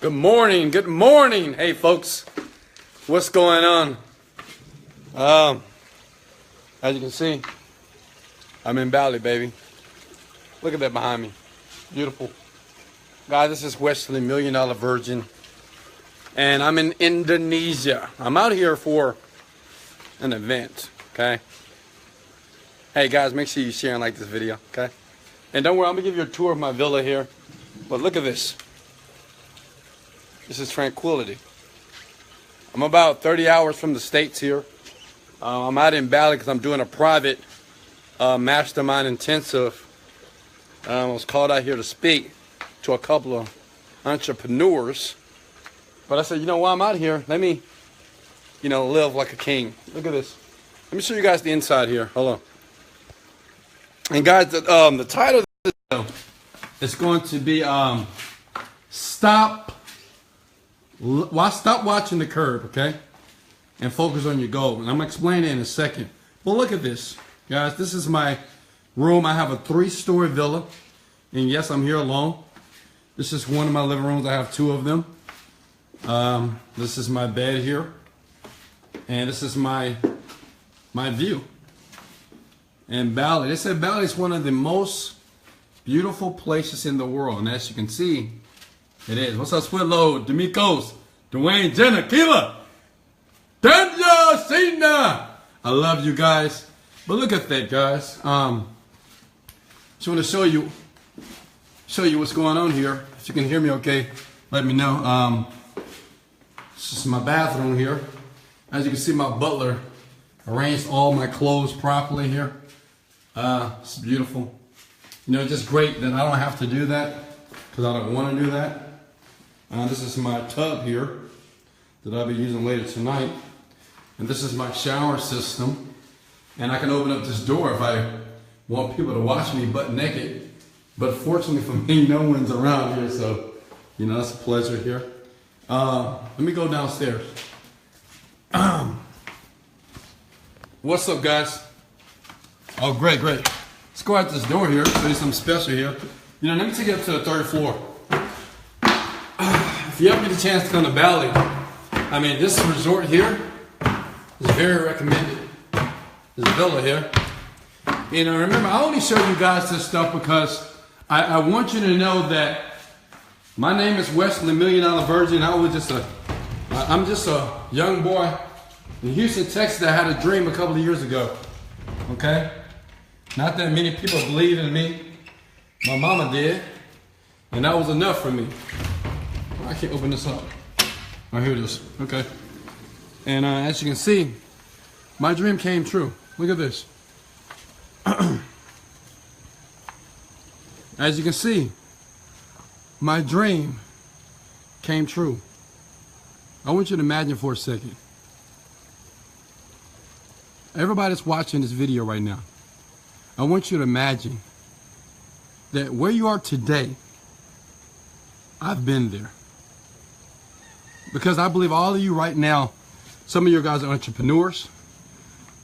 Good morning, good morning. Hey folks, what's going on? As you can see, I'm in Bali, baby. Look at that behind me. Beautiful. Guys, this is Wesley, Millionaire Virgin. And I'm in Indonesia. I'm out here for an event, okay? Hey guys, make sure you share and like this video, okay? And don't worry, I'm gonna give you a tour of my villa here. But look at this. This is tranquility. I'm about 30 hours from the States here. I'm out in Bali because I'm doing a private mastermind intensive. I was called out here to speak to a couple of entrepreneurs. But I said, you know, while I'm out here, let me, live like a king. Look at this. Let me show you guys the inside here. Hold on. And guys, the title of this video is going to be Stop watching the curb, okay? And focus on your goal. And I'm going to explain it in a second. But look at this, guys. This is my room. I have a 3-story villa. And yes, I'm here alone. This is one of my living rooms. I have 2 of them. This is my bed here. And this is my view. And Bali. They said Bali is one of the most beautiful places in the world. And as you can see, it is. What's up, Switlow, D'Amicos, Dwayne, Jenna, Keela, Tanya, Cena. I love you guys. But look at that, guys. Just want to show you what's going on here. If you can hear me okay, let me know. This is my bathroom here. As you can see, my butler arranged all my clothes properly here. It's beautiful. Just great that I don't have to do that because I don't want to do that. This is my tub here that I'll be using later tonight. And this is my shower system. And I can open up this door if I want people to watch me butt naked. But fortunately for me, no one's around here. So, that's a pleasure here. Let me go downstairs. What's up, guys? Oh, great. Let's go out this door here. Show you something special here. Let me take you up to the 3rd floor. If you ever get a chance to come to Bali, this resort here is very recommended. This villa here. Remember, I only show you guys this stuff because I want you to know that my name is Wesley, Millionaire Virgin. I'm just a young boy in Houston, Texas that had a dream a couple of years ago. Okay? Not that many people believe in me. My mama did. And that was enough for me. I can't open this up. Oh, here it is. Okay. And as you can see, my dream came true. Look at this. As you can see, my dream came true. I want you to imagine for a second. Everybody that's watching this video right now, I want you to imagine that where you are today, I've been there. Because I believe all of you right now, some of you guys are entrepreneurs.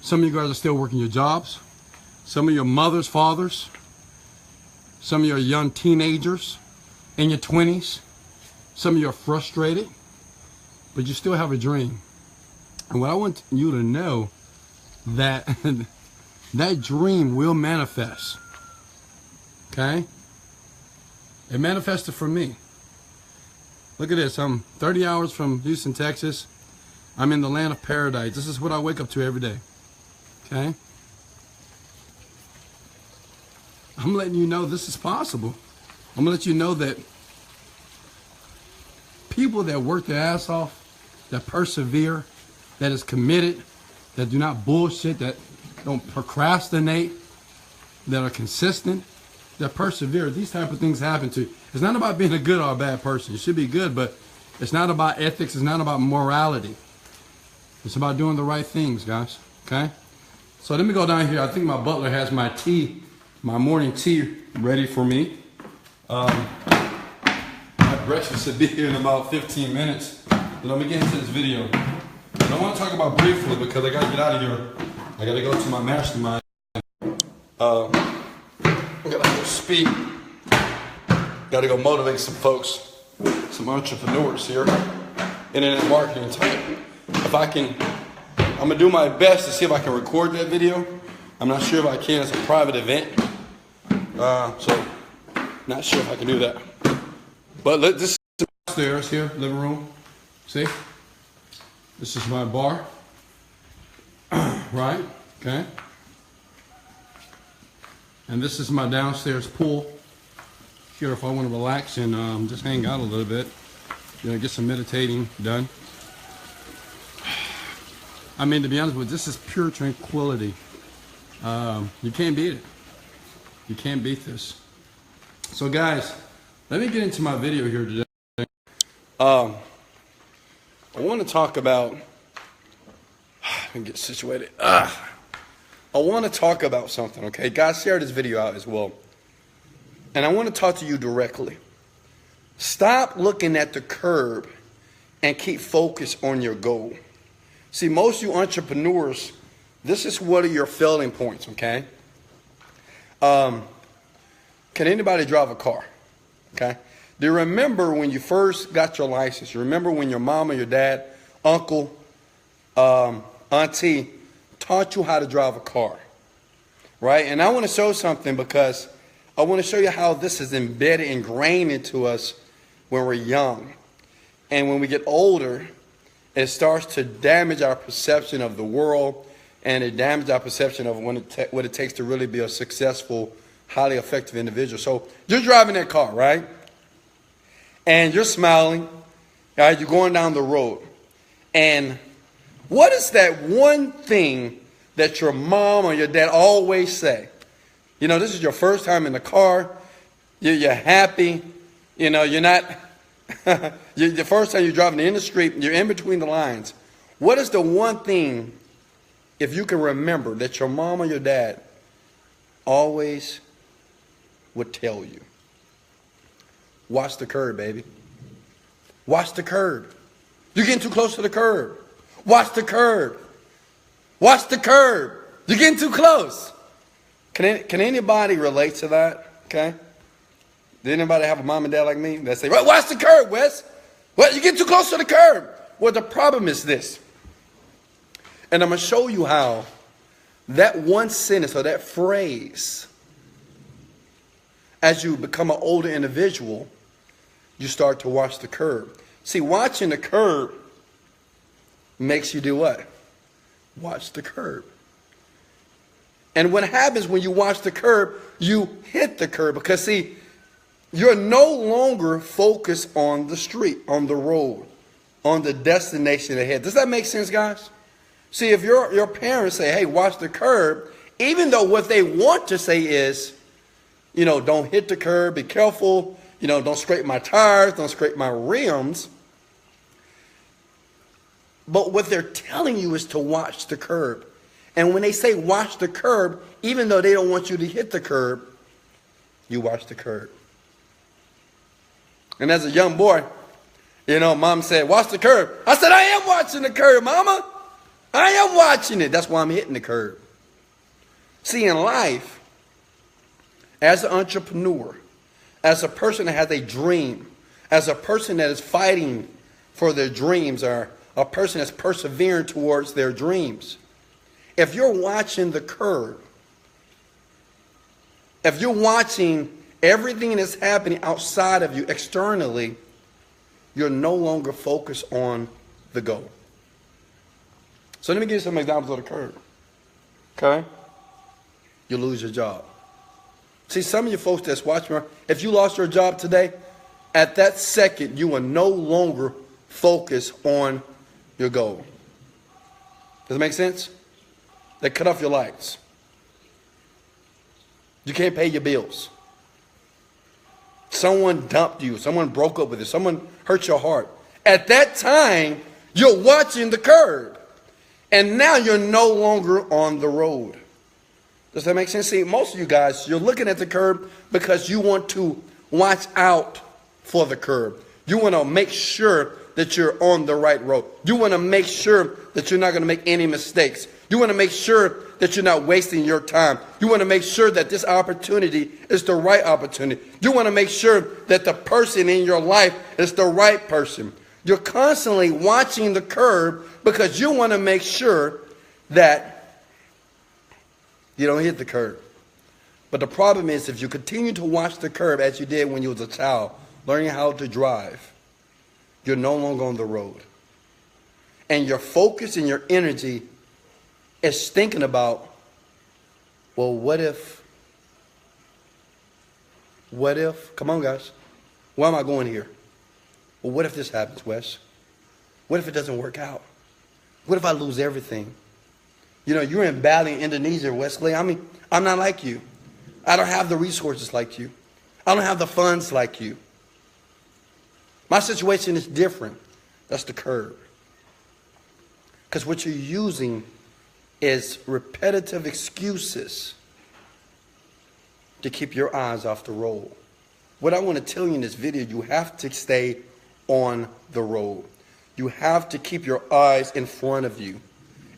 Some of you guys are still working your jobs. Some of your mothers, fathers. Some of you are young teenagers in your 20s. Some of you are frustrated, but you still have a dream. And what I want you to know that that dream will manifest. Okay? It manifested for me. Look at this. I'm 30 hours from Houston, Texas. I'm in the land of paradise. This is what I wake up to every day. Okay? I'm letting you know this is possible. I'm going to let you know that people that work their ass off, that persevere, that is committed, that do not bullshit, that don't procrastinate, that are consistent, that persevere, these type of things happen to you. It's not about being a good or a bad person. You should be good, but it's not about ethics. It's not about morality. It's about doing the right things, guys. Okay? So let me go down here. I think my butler has my tea, my morning tea ready for me. My breakfast should be here in about 15 minutes. But let me get into this video. And I want to talk about briefly because I got to get out of here. I got to go to my mastermind. I got to go speak. Got to go motivate some folks. some entrepreneurs here, internet marketing type. If I can, I'm gonna do my best to see if I can record that video. I'm not sure if I can. It's a private event, so not sure if I can do that. But this is upstairs here, living room. See, this is my bar, right? Okay. And this is my downstairs pool. Here, if I want to relax and just hang out a little bit, get some meditating done. I mean, to be honest with you, this is pure tranquility. You can't beat it. You can't beat this. So, guys, let me get into my video here today. I want to talk about. Let me get situated. I want to talk about something, okay? Guys, share this video out as well. And I want to talk to you directly. Stop looking at the curb and keep focused on your goal. See, most of you entrepreneurs, this is one of your failing points, okay? Can anybody drive a car? Okay? Do you remember when you first got your license? You remember when your mom or your dad, uncle, auntie taught you how to drive a car, right? And I want to show something because I want to show you how this is embedded, ingrained into us when we're young. And when we get older, it starts to damage our perception of the world, and it damages our perception of what it takes to really be a successful, highly effective individual. So you're driving that car, right? And you're smiling, right? You're going down the road. And what is that one thing that your mom or your dad always say? This is your first time in the car. You're happy. You're not. The first time you're driving in the street, you're in between the lines. What is the one thing, if you can remember, that your mom or your dad always would tell you? Watch the curb, baby. Watch the curb. You're getting too close to the curb. Watch the curb. Watch the curb. You're getting too close. Can anybody relate to that? Okay. Did anybody have a mom and dad like me that say, watch the curb, Wes? Well, you get too close to the curb. Well, the problem is this. And I'm going to show you how that one sentence or that phrase, as you become an older individual, you start to watch the curb. See, watching the curb makes you do what? Watch the curb. And what happens when you watch the curb, you hit the curb. Because, see, you're no longer focused on the street, on the road, on the destination ahead. Does that make sense, guys? See, if your parents say, hey, watch the curb, even though what they want to say is, don't hit the curb, be careful, don't scrape my tires, don't scrape my rims. But what they're telling you is to watch the curb. And when they say watch the curb, even though they don't want you to hit the curb, you watch the curb. And as a young boy, mom said, watch the curb. I said, I am watching the curb, mama. I am watching it. That's why I'm hitting the curb. See, in life, as an entrepreneur, as a person that has a dream, as a person that is fighting for their dreams, or a person that's persevering towards their dreams, if you're watching the curb, if you're watching everything that's happening outside of you externally, you're no longer focused on the goal. So let me give you some examples of the curb. Okay? You lose your job. See, some of you folks that's watching, if you lost your job today, at that second, you will no longer focus on your goal. Does it make sense? They cut off your lights. You can't pay your bills. Someone dumped you. Someone broke up with you. Someone hurt your heart. At that time, you're watching the curb. And now you're no longer on the road. Does that make sense? See, most of you guys, you're looking at the curb because you want to watch out for the curb. You want to make sure that you're on the right road. You want to make sure that you're not going to make any mistakes. You want to make sure that you're not wasting your time. You want to make sure that this opportunity is the right opportunity. You want to make sure that the person in your life is the right person. You're constantly watching the curb because you want to make sure that you don't hit the curb. But the problem is, if you continue to watch the curb as you did when you was a child, learning how to drive, you're no longer on the road. And your focus and your energy is thinking about, well, what if, come on guys, where am I going here? Well, what if this happens, Wes? What if it doesn't work out? What if I lose everything? You know, you're in Bali, Indonesia, Wesley. I mean, I'm not like you. I don't have the resources like you. I don't have the funds like you. My situation is different. That's the curb. Because what you're using is repetitive excuses to keep your eyes off the road. What I want to tell you in this video, you have to stay on the road. You have to keep your eyes in front of you.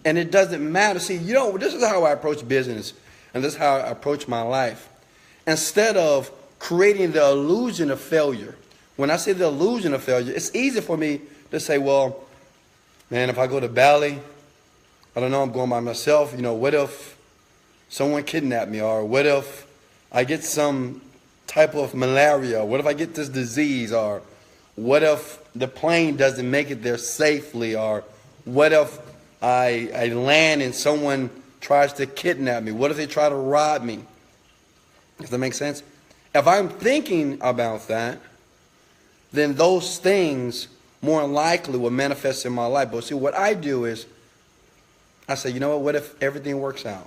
And it doesn't matter. See, you know, this is how I approach business, and this is how I approach my life. Instead of creating the illusion of failure, when I say the illusion of failure, it's easy for me to say, well, man, if I go to Bali, I don't know, I'm going by myself. You know, what if someone kidnapped me? Or what if I get some type of malaria? What if I get this disease? Or what if the plane doesn't make it there safely? Or what if I land and someone tries to kidnap me? What if they try to rob me? Does that make sense? If I'm thinking about that, then those things more likely will manifest in my life. But see, what I do is, I say, you know what if everything works out?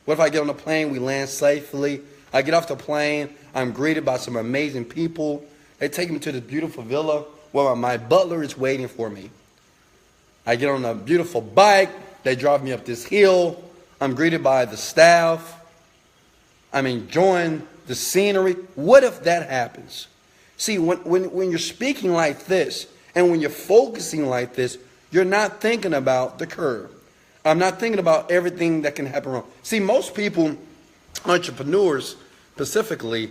What if I get on the plane, we land safely, I get off the plane, I'm greeted by some amazing people, they take me to this beautiful villa where my butler is waiting for me. I get on a beautiful bike, they drive me up this hill, I'm greeted by the staff, I'm enjoying the scenery. What if that happens? See, when you're speaking like this, and when you're focusing like this, you're not thinking about the curb. I'm not thinking about everything that can happen wrong. See, most people, entrepreneurs specifically,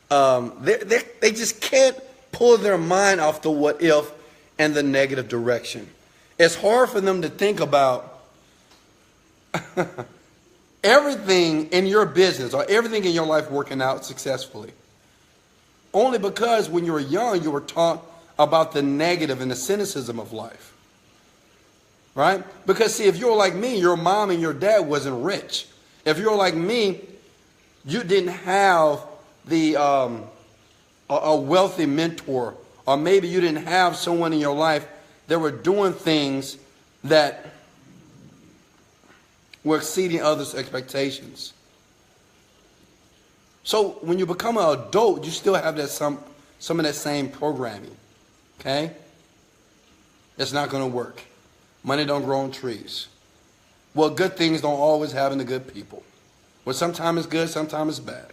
they just can't pull their mind off the what if and the negative direction. It's hard for them to think about everything in your business or everything in your life working out successfully. Only because when you were young, you were taught about the negative and the cynicism of life. Right? Because see, if you're like me, your mom and your dad wasn't rich. If you're like me, you didn't have the a wealthy mentor, or maybe you didn't have someone in your life that were doing things that were exceeding others' expectations. So when you become an adult, you still have that some of that same programming. Okay? It's not going to work. Money don't grow on trees. Well, good things don't always happen to good people. Well, sometimes it's good, sometimes it's bad.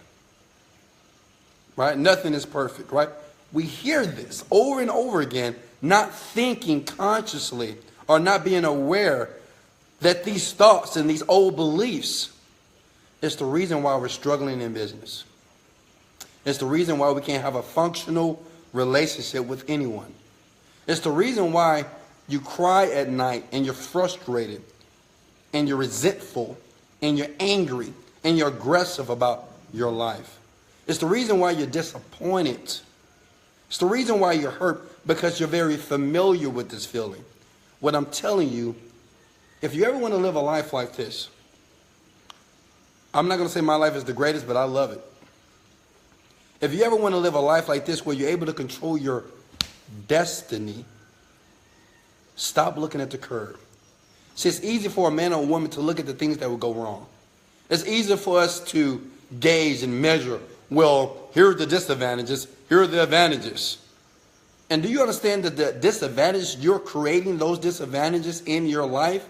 Right? Nothing is perfect, right? We hear this over and over again, not thinking consciously or not being aware that these thoughts and these old beliefs is the reason why we're struggling in business. It's the reason why we can't have a functional relationship with anyone. It's the reason why you cry at night and you're frustrated and you're resentful and you're angry and you're aggressive about your life. It's the reason why you're disappointed. It's the reason why you're hurt, because you're very familiar with this feeling. What I'm telling you, if you ever want to live a life like this, I'm not going to say my life is the greatest, but I love it. If you ever want to live a life like this where you're able to control your destiny, stop looking at the curb. See, it's easy for a man or a woman to look at the things that will go wrong. It's easier for us to gauge and measure, well, here are the disadvantages, here are the advantages. And do you understand that the disadvantages, you're creating those disadvantages in your life?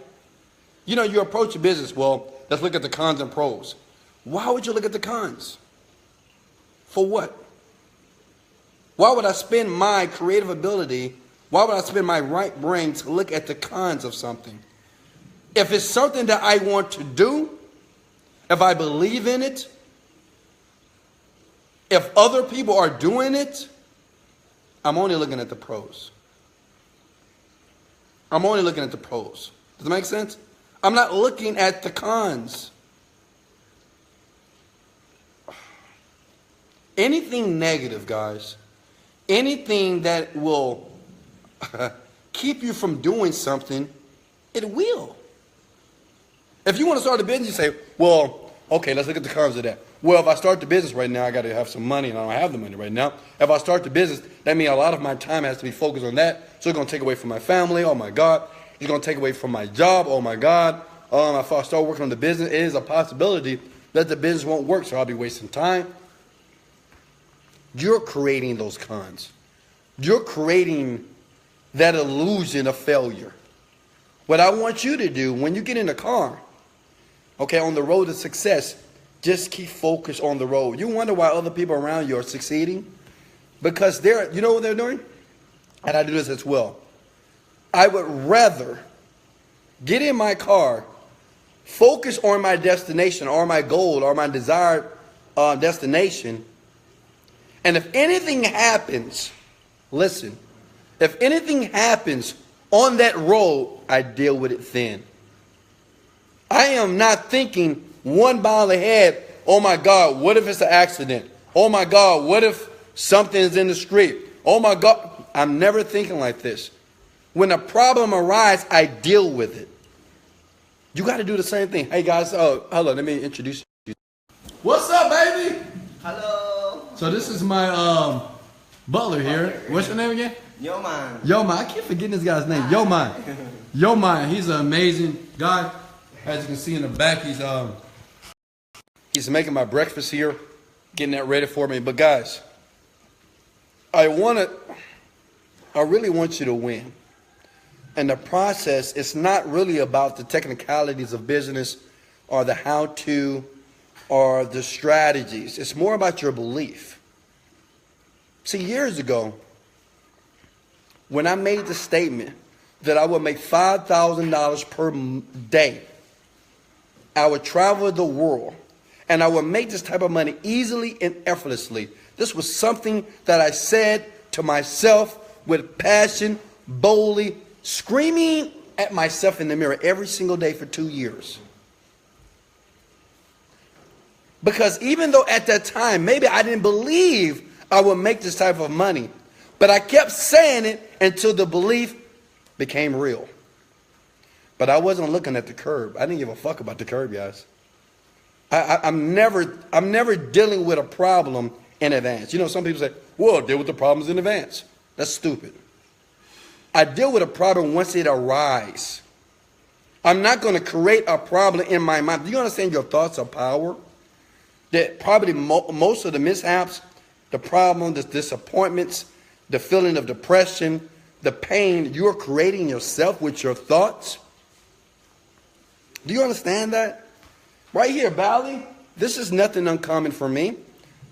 You know, you approach a business, well, let's look at the cons and pros. Why would you look at the cons? For what? Why would I spend my creative ability, why would I spend my right brain to look at the cons of something? If it's something that I want to do, if I believe in it, if other people are doing it, I'm only looking at the pros. I'm only looking at the pros. Does that make sense? I'm not looking at the cons. Anything negative, guys, anything that will keep you from doing something, it will. If you want to start a business, you say, well, okay, let's look at the cons of that. Well, if I start the business right now, I got to have some money, and I don't have the money right now. If I start the business, that means a lot of my time has to be focused on that. So it's going to take away from my family. Oh, my God. It's going to take away from my job. Oh, my God. If I start working on the business, it is a possibility that the business won't work, so I'll be wasting time. You're creating those cons. You're creating that illusion of failure. What I want you to do when you get in the car, okay, on the road to success, just keep focused on the road. You wonder why other people around you are succeeding? Because you know what they're doing? And I do this as well. I would rather get in my car, focus on my destination or my goal or my desired destination. And if anything happens, listen, if anything happens on that road, I deal with it then. I am not thinking 1 mile ahead, oh my God, what if it's an accident? Oh my God, what if something's in the street? Oh my God, I'm never thinking like this. When a problem arises, I deal with it. You got to do the same thing. Hey guys, hello, let me introduce you. What's up, baby? Hello. So this is my butler here. What's your name again? Yo man. Yo Man. I keep forgetting this guy's name. Yo Man. Yo Man. He's an amazing guy. As you can see in the back, he's making my breakfast here, getting that ready for me. But guys, I really want you to win. And the process, it's not really about the technicalities of business or the how-to or the strategies. It's more about your belief. See, years ago, when I made the statement that I would make $5,000 per day, I would travel the world, and I would make this type of money easily and effortlessly. This was something that I said to myself with passion, boldly, screaming at myself in the mirror every single day for 2 years. Because even though at that time, maybe I didn't believe I would make this type of money, but I kept saying it until the belief became real. But I wasn't looking at the curb. I didn't give a fuck about the curb, guys. I'm never dealing with a problem in advance. You know, some people say, well, deal with the problems in advance. That's stupid. I deal with a problem once it arises. I'm not going to create a problem in my mind. Do you understand your thoughts are power? That probably most of the mishaps, the problems, the disappointments, the feeling of depression, the pain, you're creating yourself with your thoughts. Do you understand that? Right here, Bali, this is nothing uncommon for me.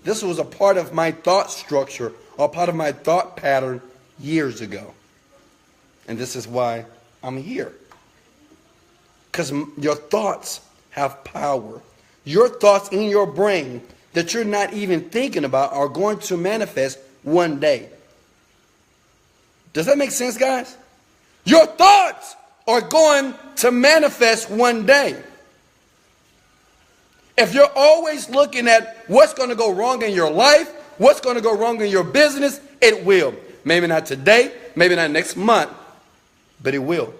This was a part of my thought structure, or part of my thought pattern years ago. And this is why I'm here. Because your thoughts have power. Your thoughts in your brain that you're not even thinking about are going to manifest one day. Does that make sense, guys? Your thoughts are going to manifest one day. If you're always looking at what's going to go wrong in your life, what's going to go wrong in your business, it will. Maybe not today, maybe not next month, but it will.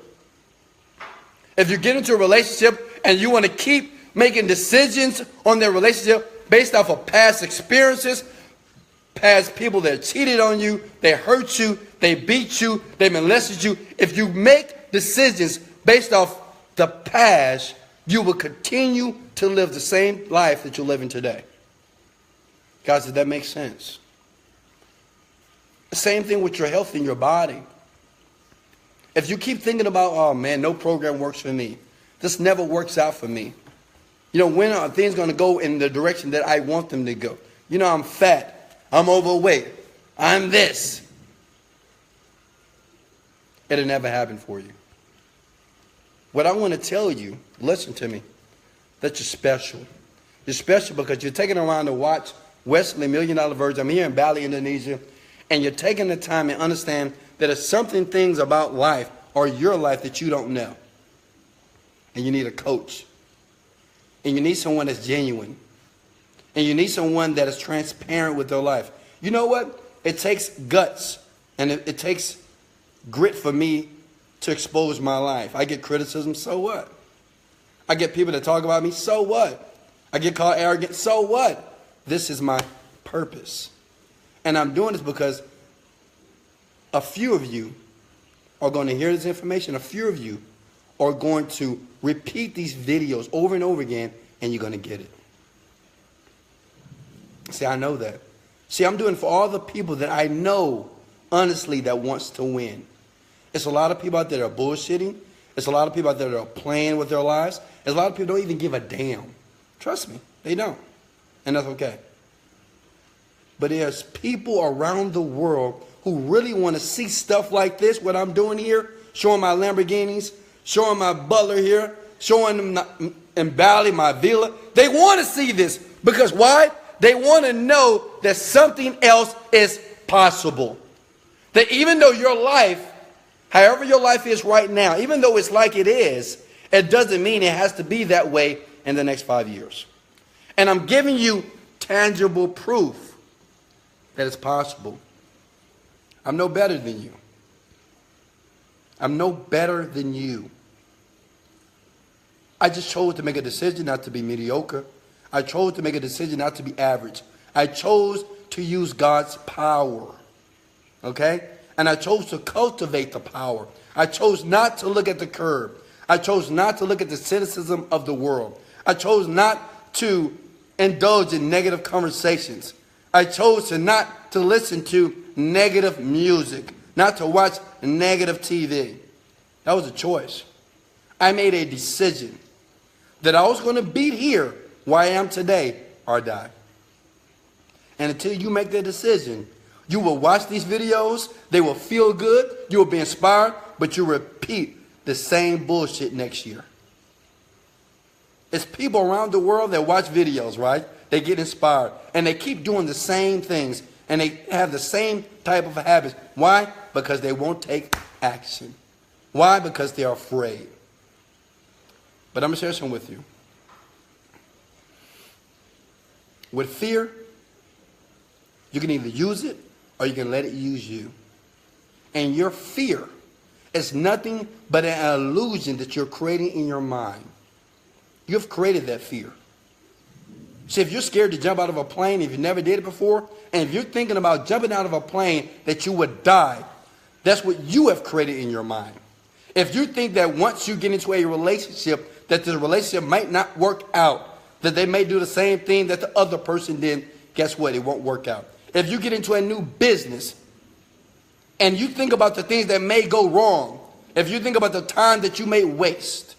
If you get into a relationship and you want to keep making decisions on their relationship based off of past experiences, past people that cheated on you, they hurt you, they beat you, they molested you. If you make decisions based off the past, you will continue to live the same life that you're living today. Guys, does that make sense? The same thing with your health and your body. If you keep thinking about, oh man, no program works for me. This never works out for me. You know, when are things going to go in the direction that I want them to go? You know, I'm fat. I'm overweight. I'm this. It'll never happen for you. What I want to tell you, listen to me, that you're special. You're special because you're taking around to watch Wesley, Millionaire Virgin. I'm here in Bali, Indonesia. And you're taking the time and understand that there's something things about life or your life that you don't know. And you need a coach. And you need someone that's genuine. And you need someone that is transparent with their life. You know what? It takes guts and it takes grit for me to expose my life. I get criticism, so what? I get people that talk about me, so what? I get called arrogant, so what? This is my purpose. And I'm doing this because a few of you are going to hear this information. A few of you are going to repeat these videos over and over again, and you're going to get it. See, I know that. See, I'm doing it for all the people that I know, honestly, that wants to win. It's a lot of people out there that are bullshitting. It's a lot of people out there that are playing with their lives. There's a lot of people that don't even give a damn. Trust me, they don't. And that's okay. But there's people around the world who really want to see stuff like this, what I'm doing here, showing my Lamborghinis, showing my butler here, showing them in Bali, my villa. They want to see this because why? They want to know that something else is possible. That even though your life, however your life is right now, even though it's like it is, it doesn't mean it has to be that way in the next 5 years. And I'm giving you tangible proof that it's possible. I'm no better than you. I'm no better than you. I just chose to make a decision not to be mediocre. I chose to make a decision not to be average. I chose to use God's power. Okay? And I chose to cultivate the power. I chose not to look at the curb. I chose not to look at the cynicism of the world. I chose not to indulge in negative conversations. I chose to not to listen to negative music, not to watch negative TV. That was a choice. I made a decision that I was going to be here where I am today or die. And until you make that decision, you will watch these videos, they will feel good, you will be inspired, but you repeat the same bullshit next year. It's people around the world that watch videos, right? They get inspired and they keep doing the same things and they have the same type of habits. Why? Because they won't take action. Why? Because they're afraid. But I'm going to share something with you. With fear, you can either use it or you can let it use you. And your fear is nothing but an illusion that you're creating in your mind. You've created that fear. See, if you're scared to jump out of a plane, if you never did it before, and if you're thinking about jumping out of a plane that you would die, that's what you have created in your mind. If you think that once you get into a relationship, that the relationship might not work out, that they may do the same thing that the other person did, guess what? It won't work out. If you get into a new business and you think about the things that may go wrong, if you think about the time that you may waste,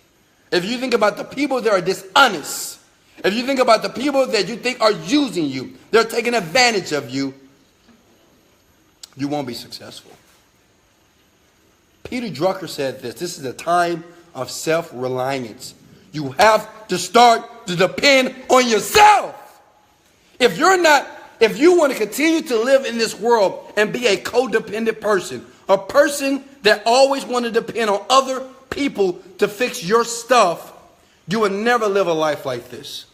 if you think about the people that are dishonest, if you think about the people that you think are using you, they're taking advantage of you, you won't be successful. Peter Drucker said this. This is a time of self-reliance. You have to start to depend on yourself. If you want to continue to live in this world and be a codependent person, a person that always want to depend on other people to fix your stuff, you will never live a life like this.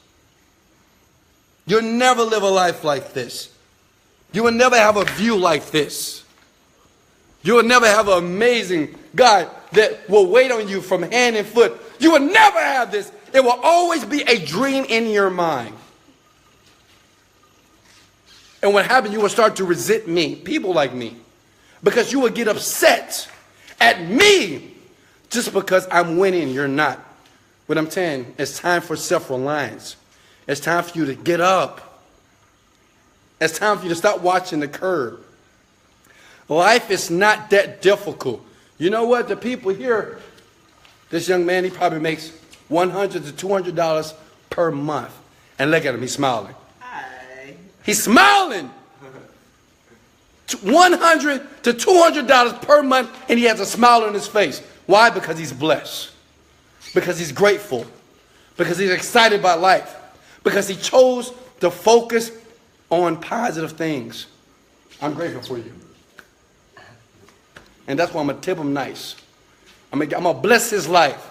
You'll never live a life like this. You will never have a view like this. You will never have an amazing God that will wait on you from hand and foot. You will never have this. It will always be a dream in your mind. And what happens, you will start to resent me, people like me, because you will get upset at me just because I'm winning, you're not. What I'm saying, it's time for self-reliance. It's time for you to get up. It's time for you to stop watching the curb. Life is not that difficult. You know what? The people here, this young man, he probably makes $100 to $200 per month. And look at him, he's smiling. Hi. He's smiling. $100 to $200 per month, and he has a smile on his face. Why? Because he's blessed. because he's grateful, because he's excited about life, because he chose to focus on positive things. I'm grateful for you. And that's why I'm going to tip him nice. I'm going to bless his life.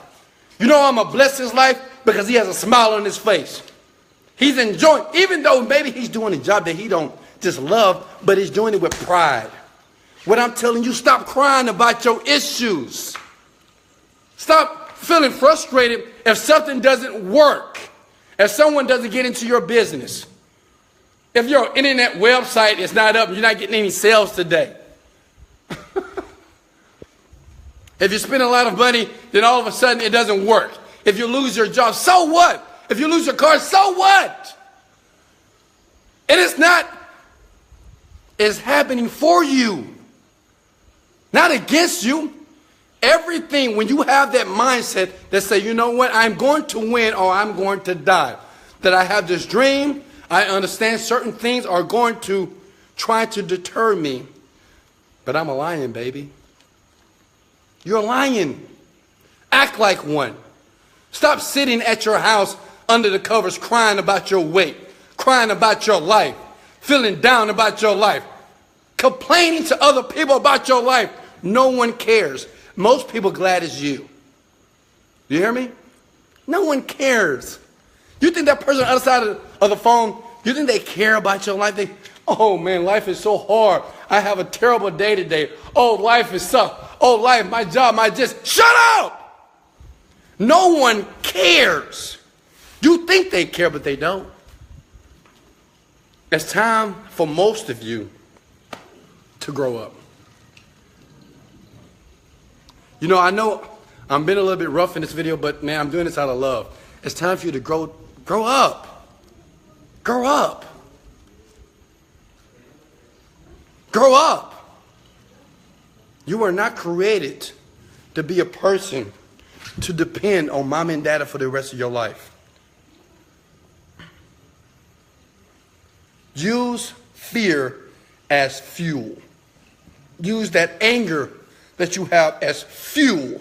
You know I'm going to bless his life? Because he has a smile on his face. He's enjoying, even though maybe he's doing a job that he don't just love, but he's doing it with pride. What I'm telling you, stop crying about your issues. Stop feeling frustrated if something doesn't work, if someone doesn't get into your business. If your internet website is not up, you're not getting any sales today. If you spend a lot of money, then all of a sudden it doesn't work. If you lose your job, so what? If you lose your car, so what? And it's happening for you, not against you. Everything, when you have that mindset that say, you know what, I'm going to win or I'm going to die. That I have this dream, I understand certain things are going to try to deter me. But I'm a lion, baby. You're a lion. Act like one. Stop sitting at your house under the covers crying about your weight, crying about your life, feeling down about your life, complaining to other people about your life. No one cares. Most people glad it's you. You hear me? No one cares. You think that person on the other side of the phone, you think they care about your life? Oh man, life is so hard. I have a terrible day today. Oh, life is tough. Oh, life, my job, shut up! No one cares. You think they care, but they don't. It's time for most of you to grow up. You know I'm being a little bit rough in this video, but man, I'm doing this out of love. It's time for you to grow up. Grow up. Grow up. You are not created to be a person to depend on mom and dad for the rest of your life. Use fear as fuel. Use that anger that you have as fuel.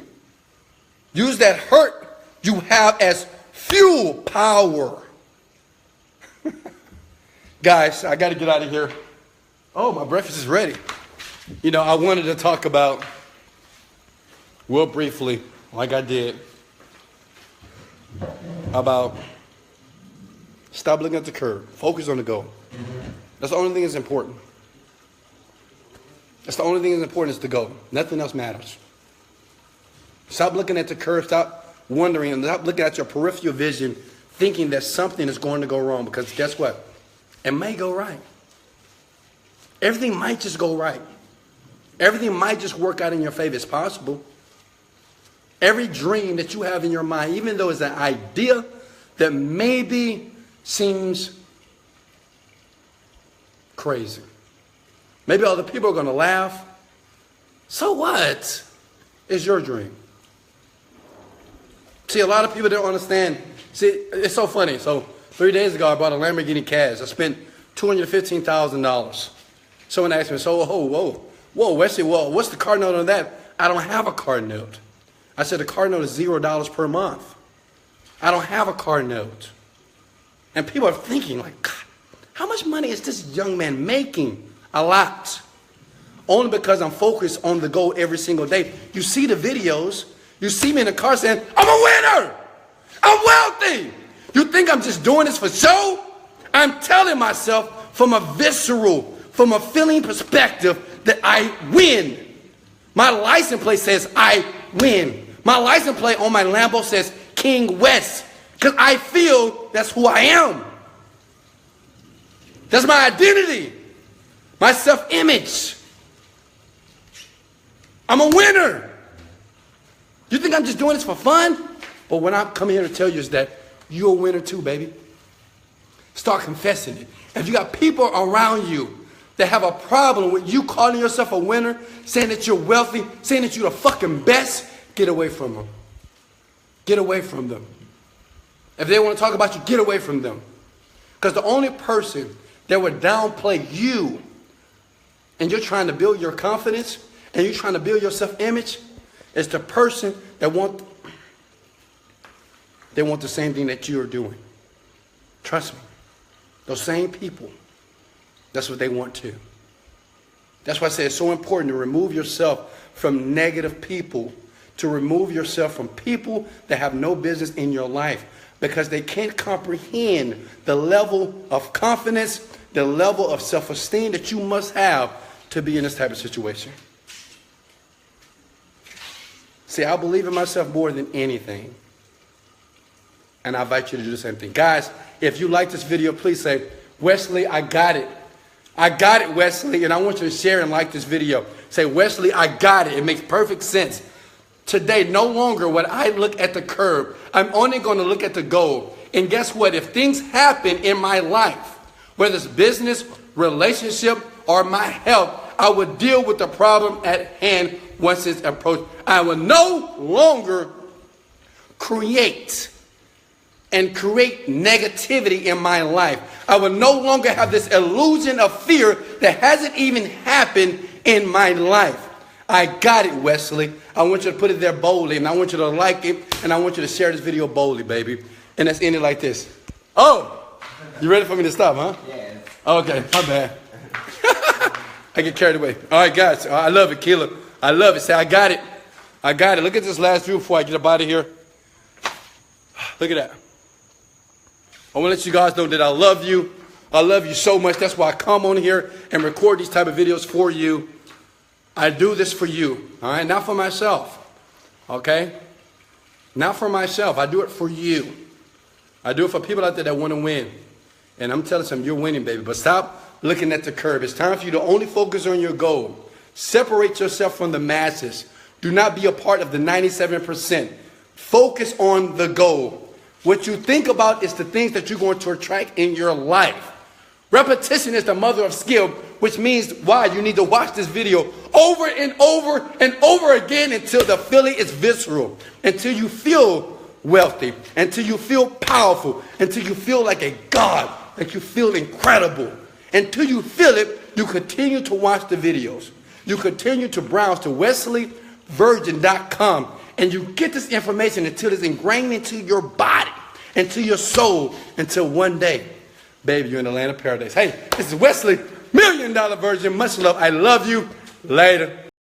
Use that hurt you have as fuel power. Guys, I got to get out of here. Oh, my breakfast is ready. You know, I wanted to talk about, real briefly, like I did, about stop looking at the curve. Focus on the goal. That's the only thing that's important. That's the only thing that's important is the goal. Nothing else matters. Stop looking at the curve. Stop wondering and stop looking at your peripheral vision thinking that something is going to go wrong, because guess what? It may go right. Everything might just go right. Everything might just work out in your favor. It's possible. Every dream that you have in your mind, even though it's an idea that maybe seems crazy. Maybe other people are going to laugh. So what? It's your dream. See, a lot of people don't understand. See, it's so funny. So 3 days ago, I bought a Lamborghini Cash. I spent $215,000. Someone asked me, so, whoa, Wesley, well, what's the car note on that? I don't have a car note. I said the car note is $0 per month. I don't have a car note. And people are thinking like, God, how much money is this young man making? A lot. Only because I'm focused on the goal every single day. You see the videos. You see me in the car saying, I'm a winner. I'm wealthy. You think I'm just doing this for show? I'm telling myself from a visceral, from a feeling perspective that I win. My license plate says I win. My license plate on my Lambo says King West, because I feel that's who I am. That's my identity, my self-image. I'm a winner. You think I'm just doing this for fun? But what I'm coming here to tell you is that you're a winner too, baby. Start confessing it. If you got people around you that have a problem with you calling yourself a winner, saying that you're wealthy, saying that you're the fucking best, get away from them. Get away from them. If they want to talk about you, get away from them. Because the only person that would downplay you, and you're trying to build your confidence, and you're trying to build your self-image, is the person that they want the same thing that you are doing. Trust me. Those same people, that's what they want too. That's why I say it's so important to remove yourself from negative people, to remove yourself from people that have no business in your life, because they can't comprehend the level of confidence, the level of self-esteem that you must have to be in this type of situation. See, I believe in myself more than anything. And I invite you to do the same thing. Guys, if you like this video, please say, Wesley, I got it. I got it, Wesley. And I want you to share and like this video. Say, Wesley, I got it. It makes perfect sense. Today, no longer would I look at the curb. I'm only going to look at the goal. And guess what? If things happen in my life, whether it's business, relationship, or my health, I would deal with the problem at hand once it's approached. I will no longer create negativity in my life. I will no longer have this illusion of fear that hasn't even happened in my life. I got it, Wesley. I want you to put it there boldly, and I want you to like it, and I want you to share this video boldly, baby. And let's end it like this. Oh, you ready for me to stop, huh? Yes. Okay, my bad. I get carried away. All right, guys. I love it, Keela. I love it. Say, I got it. I got it. Look at this last view before I get up out of here. Look at that. I want to let you guys know that I love you. I love you so much. That's why I come on here and record these type of videos for you. I do this for you. All right? Not for myself. Okay? Not for myself. I do it for you. I do it for people out there that want to win. And I'm telling them, you're winning, baby. But stop looking at the curve. It's time for you to only focus on your goal. Separate yourself from the masses. Do not be a part of the 97%. Focus on the goal. What you think about is the things that you're going to attract in your life. Repetition is the mother of skill, which means why you need to watch this video over and over and over again until the feeling is visceral, until you feel wealthy, until you feel powerful, until you feel like a god, like you feel incredible. Until you feel it, you continue to watch the videos. You continue to browse to wesleyvirgin.com, and you get this information until it's ingrained into your body, into your soul, until one day, baby, you're in the land of paradise. Hey, this is Wesley, $1 Million Virgin. Much love. I love you. Later.